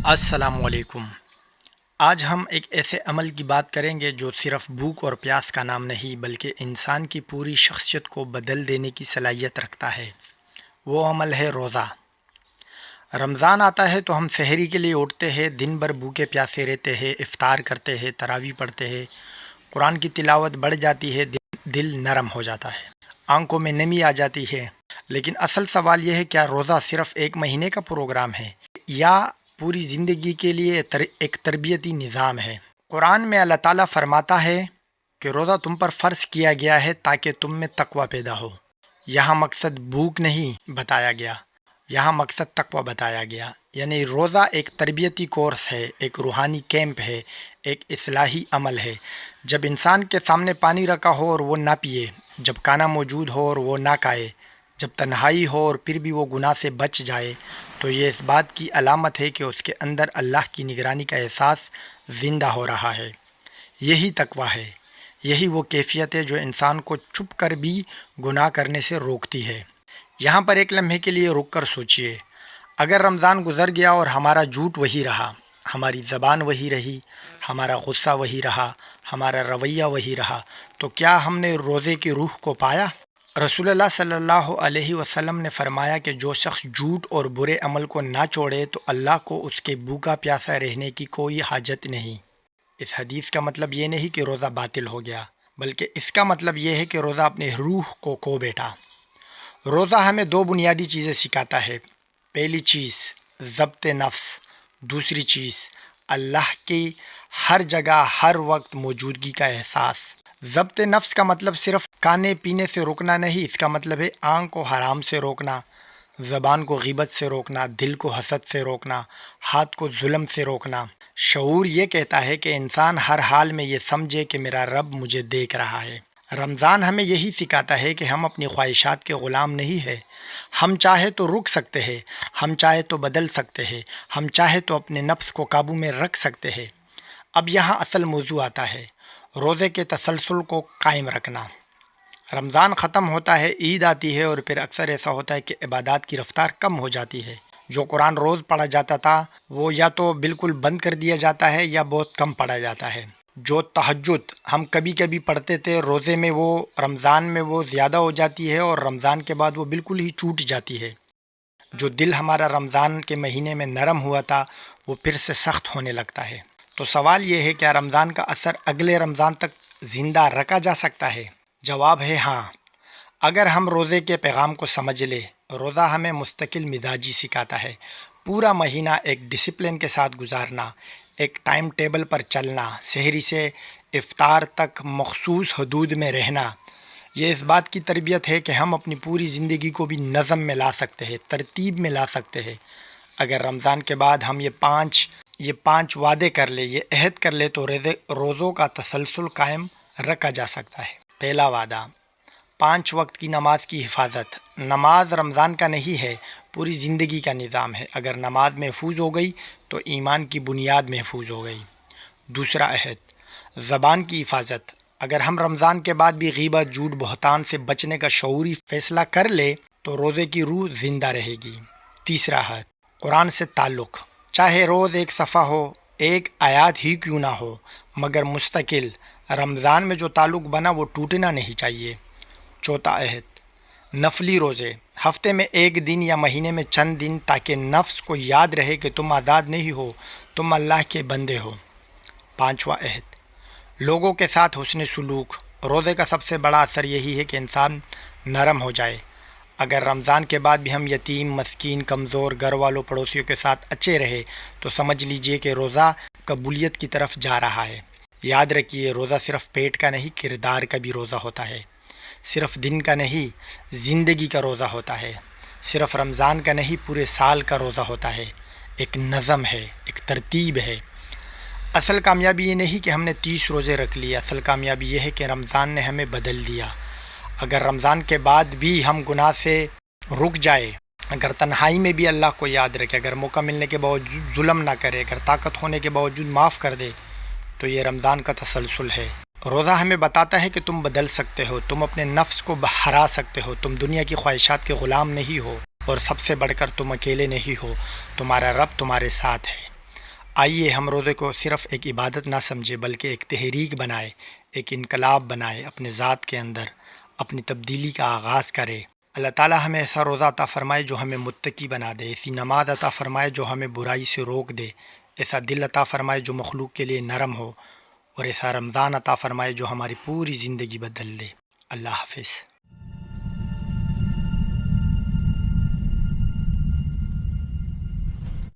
السلام علیکم۔ آج ہم ایک ایسے عمل کی بات کریں گے جو صرف بھوک اور پیاس کا نام نہیں بلکہ انسان کی پوری شخصیت کو بدل دینے کی صلاحیت رکھتا ہے۔ وہ عمل ہے روزہ۔ رمضان آتا ہے تو ہم سحری کے لیے اٹھتے ہیں، دن بھر بھوکے پیاسے رہتے ہیں، افطار کرتے ہیں، تراویح پڑھتے ہیں، قرآن کی تلاوت بڑھ جاتی ہے، دل نرم ہو جاتا ہے، آنکھوں میں نمی آ جاتی ہے۔ لیکن اصل سوال یہ ہے، کیا روزہ صرف ایک مہینے کا پروگرام ہے یا پوری زندگی کے لیے ایک تربیتی نظام ہے؟ قرآن میں اللہ تعالیٰ فرماتا ہے کہ روزہ تم پر فرض کیا گیا ہے تاکہ تم میں تقوی پیدا ہو۔ یہاں مقصد بھوک نہیں بتایا گیا، یہاں مقصد تقوی بتایا گیا۔ یعنی روزہ ایک تربیتی کورس ہے، ایک روحانی کیمپ ہے، ایک اصلاحی عمل ہے۔ جب انسان کے سامنے پانی رکھا ہو اور وہ نہ پیے، جب کھانا موجود ہو اور وہ نہ کھائے، جب تنہائی ہو اور پھر بھی وہ گناہ سے بچ جائے، تو یہ اس بات کی علامت ہے کہ اس کے اندر اللہ کی نگرانی کا احساس زندہ ہو رہا ہے۔ یہی تقوی ہے، یہی وہ کیفیت ہے جو انسان کو چھپ کر بھی گناہ کرنے سے روکتی ہے۔ یہاں پر ایک لمحے کے لیے رک کر سوچئے، اگر رمضان گزر گیا اور ہمارا جھوٹ وہی رہا، ہماری زبان وہی رہی، ہمارا غصہ وہی رہا، ہمارا رویہ وہی رہا، تو کیا ہم نے روزے کی روح کو پایا؟ رسول اللہ صلی اللہ علیہ وسلم نے فرمایا کہ جو شخص جھوٹ اور برے عمل کو نہ چھوڑے تو اللہ کو اس کے بھوکا پیاسا رہنے کی کوئی حاجت نہیں۔ اس حدیث کا مطلب یہ نہیں کہ روزہ باطل ہو گیا، بلکہ اس کا مطلب یہ ہے کہ روزہ اپنے روح کو کھو بیٹھا۔ روزہ ہمیں دو بنیادی چیزیں سکھاتا ہے۔ پہلی چیز ضبط نفس، دوسری چیز اللہ کی ہر جگہ ہر وقت موجودگی کا احساس۔ ضبط نفس کا مطلب صرف کھانے پینے سے روکنا نہیں، اس کا مطلب ہے آنکھ کو حرام سے روکنا، زبان کو غیبت سے روکنا، دل کو حسد سے روکنا، ہاتھ کو ظلم سے روکنا۔ شعور یہ کہتا ہے کہ انسان ہر حال میں یہ سمجھے کہ میرا رب مجھے دیکھ رہا ہے۔ رمضان ہمیں یہی سکھاتا ہے کہ ہم اپنی خواہشات کے غلام نہیں ہیں۔ ہم چاہے تو رک سکتے ہیں، ہم چاہے تو بدل سکتے ہیں، ہم چاہے تو اپنے نفس کو قابو میں رکھ سکتے ہیں۔ اب یہاں اصل موضوع آتا ہے، روزے کے تسلسل کو قائم رکھنا۔ رمضان ختم ہوتا ہے، عید آتی ہے اور پھر اکثر ایسا ہوتا ہے کہ عبادات کی رفتار کم ہو جاتی ہے۔ جو قرآن روز پڑھا جاتا تھا وہ یا تو بالکل بند کر دیا جاتا ہے یا بہت کم پڑھا جاتا ہے۔ جو تہجد ہم کبھی کبھی پڑھتے تھے روزے میں، وہ رمضان میں وہ زیادہ ہو جاتی ہے اور رمضان کے بعد وہ بالکل ہی چھوٹ جاتی ہے۔ جو دل ہمارا رمضان کے مہینے میں نرم ہوا تھا وہ پھر سے سخت ہونے لگتا ہے۔ تو سوال یہ ہے، کیا رمضان کا اثر اگلے رمضان تک زندہ رکھا جا سکتا ہے؟ جواب ہے ہاں، اگر ہم روزے کے پیغام کو سمجھ لیں۔ روزہ ہمیں مستقل مزاجی سکھاتا ہے، پورا مہینہ ایک ڈسپلن کے ساتھ گزارنا، ایک ٹائم ٹیبل پر چلنا، سحری سے افطار تک مخصوص حدود میں رہنا۔ یہ اس بات کی تربیت ہے کہ ہم اپنی پوری زندگی کو بھی نظم میں لا سکتے ہیں، ترتیب میں لا سکتے ہیں۔ اگر رمضان کے بعد ہم یہ پانچ وعدے کر لیں، یہ عہد کر لیں، تو روزوں کا تسلسل قائم رکھا جا سکتا ہے۔ پہلا وعدہ، 5 وقت کی نماز کی حفاظت۔ نماز رمضان کا نہیں ہے، پوری زندگی کا نظام ہے۔ اگر نماز محفوظ ہو گئی تو ایمان کی بنیاد محفوظ ہو گئی۔ دوسرا عہد، زبان کی حفاظت۔ اگر ہم رمضان کے بعد بھی غیبت، جھوٹ، بہتان سے بچنے کا شعوری فیصلہ کر لے تو روزے کی روح زندہ رہے گی۔ تیسرا عہد، قرآن سے تعلق۔ چاہے روز ایک صفحہ ہو، ایک آیات ہی کیوں نہ ہو، مگر مستقل۔ رمضان میں جو تعلق بنا وہ ٹوٹنا نہیں چاہیے۔ چوتھا عہد، نفلی روزے۔ ہفتے میں ایک دن یا مہینے میں چند دن، تاکہ نفس کو یاد رہے کہ تم آزاد نہیں ہو، تم اللہ کے بندے ہو۔ پانچواں عہد، لوگوں کے ساتھ حسن سلوک۔ روزے کا سب سے بڑا اثر یہی ہے کہ انسان نرم ہو جائے۔ اگر رمضان کے بعد بھی ہم یتیم، مسکین، کمزور، گھر والوں، پڑوسیوں کے ساتھ اچھے رہے تو سمجھ لیجئے کہ روزہ قبولیت کی طرف جا رہا ہے۔ یاد رکھیے، روزہ صرف پیٹ کا نہیں، کردار کا بھی روزہ ہوتا ہے۔ صرف دن کا نہیں، زندگی کا روزہ ہوتا ہے۔ صرف رمضان کا نہیں، پورے سال کا روزہ ہوتا ہے۔ ایک نظم ہے، ایک ترتیب ہے۔ اصل کامیابی یہ نہیں کہ ہم نے 30 روزے رکھ لیے، اصل کامیابی یہ ہے کہ رمضان نے ہمیں بدل دیا۔ اگر رمضان کے بعد بھی ہم گناہ سے رک جائے، اگر تنہائی میں بھی اللہ کو یاد رکھے، اگر موقع ملنے کے باوجود ظلم نہ کرے، اگر طاقت ہونے کے باوجود معاف کر دے، تو یہ رمضان کا تسلسل ہے۔ روزہ ہمیں بتاتا ہے کہ تم بدل سکتے ہو، تم اپنے نفس کو ہرا سکتے ہو، تم دنیا کی خواہشات کے غلام نہیں ہو، اور سب سے بڑھ کر تم اکیلے نہیں ہو، تمہارا رب تمہارے ساتھ ہے۔ آئیے ہم روزے کو صرف ایک عبادت نہ سمجھے بلکہ ایک تحریک بنائے، ایک انقلاب بنائے، اپنے ذات کے اندر اپنی تبدیلی کا آغاز کرے۔ اللہ تعالی ہمیں ایسا روزہ عطا فرمائے جو ہمیں متقی بنا دے، ایسی نماز عطا فرمائے جو ہمیں برائی سے روک دے، ایسا دل عطا فرمائے جو مخلوق کے لیے نرم ہو، اور ایسا رمضان عطا فرمائے جو ہماری پوری زندگی بدل دے۔ اللہ حافظ۔